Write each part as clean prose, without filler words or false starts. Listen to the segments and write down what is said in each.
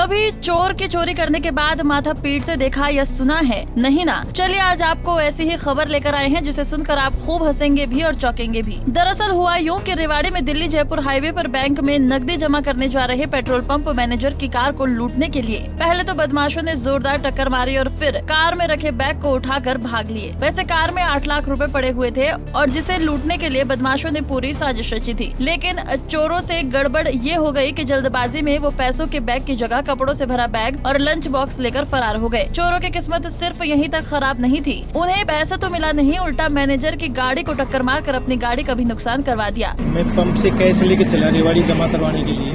कभी चोर की चोरी करने के बाद माथा पीटते देखा या सुना है? नहीं ना। चलिए आज आपको ऐसी ही खबर लेकर आए हैं जिसे सुनकर आप खूब हंसेंगे भी और चौंकेंगे भी। दरअसल हुआ यूं कि रेवाड़ी में दिल्ली जयपुर हाईवे पर बैंक में नकदी जमा करने जा रहे पेट्रोल पंप मैनेजर की कार को लूटने के लिए पहले तो बदमाशों ने जोरदार टक्कर मारी और फिर कार में रखे बैग को उठाकर भाग लिए। वैसे कार में 8 लाख रुपए पड़े हुए थे और जिसे लूटने के लिए बदमाशों ने पूरी साजिश रची थी। लेकिन चोरों से गड़बड़ ये हो गई कि जल्दबाजी में वो पैसों के बैग की जगह कपड़ों से भरा बैग और लंच बॉक्स लेकर फरार हो गए। चोरों की किस्मत सिर्फ यहीं तक खराब नहीं थी, उन्हें पैसा तो मिला नहीं, उल्टा मैनेजर की गाड़ी को टक्कर मारकर अपनी गाड़ी का भी नुकसान करवा दिया। मैं पंप से कैश लेके चला रेवाड़ी जमा करवाने के लिए।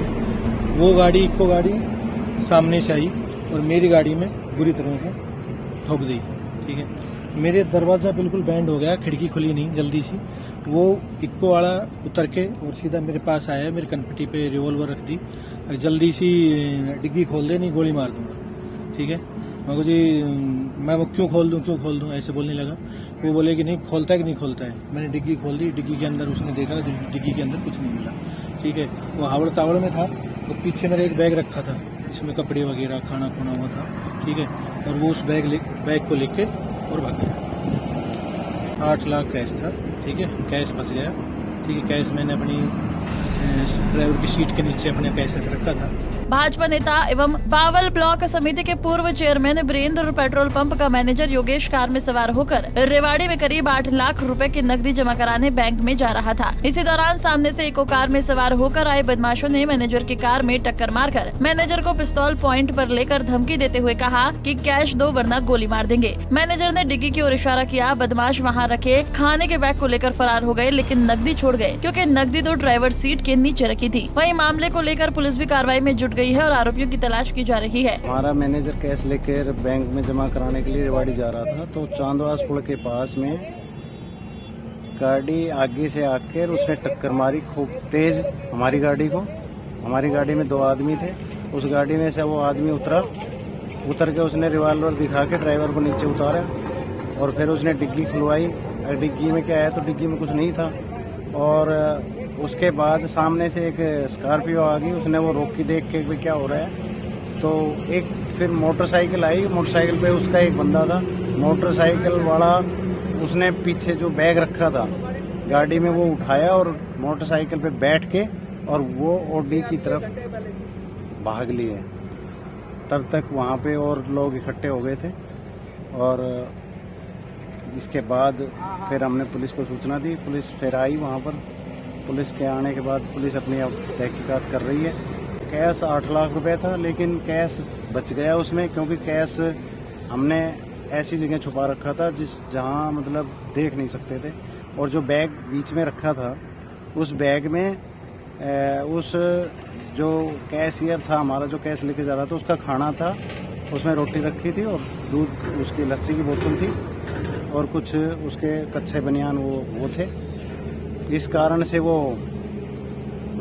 वो गाड़ी इको गाड़ी सामने से आई और मेरी गाड़ी में बुरी तरह से ठोक दी। ठीक है, मेरे दरवाजा बिल्कुल बैंड हो गया, खिड़की खुली नहीं जल्दी सी। वो इक्को वाला उतर के और सीधा मेरे पास आया, मेरी कनपट्टी पे रिवॉल्वर रख दी, जल्दी सी डिग्गी खोल दे नहीं गोली मार दूंगा। ठीक है, मैं को जी मैं वो क्यों खोल दूं ऐसे बोलने लगा। वो बोले कि नहीं खोलता है कि नहीं खोलता है। मैंने डिग्गी खोल दी, डिग्गी के अंदर उसने देखा डिग्गी के अंदर कुछ नहीं मिला। ठीक है, वो हावड़ तावड़ में था, तो पीछे मेरा एक बैग रखा था, इसमें कपड़े वगैरह खाना खुना हुआ था। ठीक है, और वो उस बैग को लेके और भाग गया। 8 लाख कैश था। ठीक है, कैश फंस गया। ठीक है, कैश मैंने अपनी ड्राइवर की सीट के नीचे अपने कैश रखा था। भाजपा नेता एवं बावल ब्लॉक समिति के पूर्व चेयरमैन वीरेंद्र और पेट्रोल पंप का मैनेजर योगेश कार में सवार होकर रेवाड़ी में करीब 8 लाख रुपए की नकदी जमा कराने बैंक में जा रहा था। इसी दौरान सामने से इको कार में सवार होकर आए बदमाशों ने मैनेजर की कार में टक्कर मारकर मैनेजर को पिस्तौल पॉइंट पर लेकर धमकी देते हुए कहा कि कैश दो वरना गोली मार देंगे। मैनेजर ने डिग्गी की ओर इशारा किया। बदमाश वहाँ रखे खाने के बैग को लेकर फरार हो गए, लेकिन नकदी छोड़ गए क्योंकि नकदी तो ड्राइवर सीट के नीचे रखी थी। वहीं मामले को लेकर पुलिस भी कार्रवाई में जुट गई है और आरोपियों की तलाश की जा रही है। हमारा मैनेजर कैश लेकर बैंक में जमा कराने के लिए रेवाड़ी जा रहा था, तो चांदवास पुल के पास में गाड़ी आगे से आकर उसने टक्कर मारी खूब तेज हमारी गाड़ी को। हमारी गाड़ी में 2 आदमी थे, उस गाड़ी में से वो आदमी उतर के उसने रिवॉल्वर दिखा के ड्राइवर को नीचे उतारा और फिर उसने डिग्गी खुलवाई। डिग्गी में क्या है, तो डिग्गी में कुछ नहीं था। और उसके बाद सामने से एक स्कॉर्पियो आ गई, उसने वो रोकी देख के भी क्या हो रहा है, तो एक फिर मोटरसाइकिल आई। मोटरसाइकिल पे उसका एक बंदा था, मोटरसाइकिल वाला उसने पीछे जो बैग रखा था गाड़ी में वो उठाया और मोटरसाइकिल पे बैठ के और वो ओडी की तरफ भाग लिए। तब तक वहाँ पे और लोग इकट्ठे हो गए थे और इसके बाद फिर हमने पुलिस को सूचना दी। पुलिस फिर आई वहाँ पर। पुलिस के आने के बाद पुलिस अपनी अब तहकीकात कर रही है। कैश 8 लाख रुपए था, लेकिन कैश बच गया उसमें, क्योंकि कैश हमने ऐसी जगह छुपा रखा था जहाँ मतलब देख नहीं सकते थे। और जो बैग बीच में रखा था, उस बैग में उस जो कैशियर था हमारा, जो कैश लेके जा रहा था, उसका खाना था, उसमें रोटी रखी थी और दूध, उसकी लस्सी की बोतल थी और कुछ उसके कच्चे बनियान वो थे। इस कारण से वो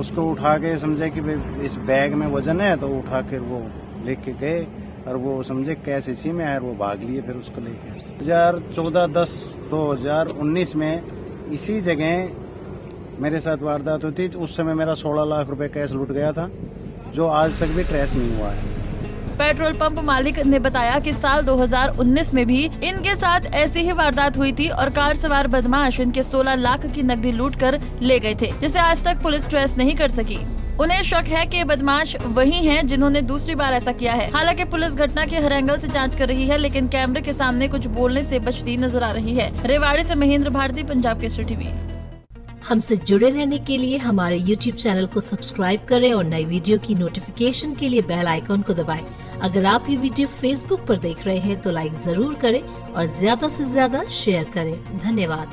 उसको उठा के समझे कि इस बैग में वजन है, तो उठा कर वो लेके गए और वो समझे कैश इसी में है, वो भाग लिए फिर उसको लेके। 2014-10-2019 में इसी जगह मेरे साथ वारदात हुई थी। उस समय मेरा 16 लाख रुपए कैश लूट गया था, जो आज तक भी ट्रेस नहीं हुआ है। पेट्रोल पंप मालिक ने बताया कि साल 2019 में भी इनके साथ ऐसी ही वारदात हुई थी और कार सवार बदमाश इनके 16 लाख की नकदी लूटकर ले गए थे, जिसे आज तक पुलिस ट्रेस नहीं कर सकी। उन्हें शक है कि बदमाश वही हैं जिन्होंने दूसरी बार ऐसा किया है। हालांकि पुलिस घटना के हर एंगल से जांच कर रही है, लेकिन कैमरे के सामने कुछ बोलने से बचती नजर आ रही है। रेवाड़ी से महेंद्र भारती, पंजाब केसरी टीवी। हमसे जुड़े रहने के लिए हमारे YouTube चैनल को सब्सक्राइब करें और नई वीडियो की नोटिफिकेशन के लिए बेल आइकॉन को दबाएं। अगर आप ये वीडियो Facebook पर देख रहे हैं तो लाइक जरूर करें और ज्यादा से ज्यादा शेयर करें। धन्यवाद।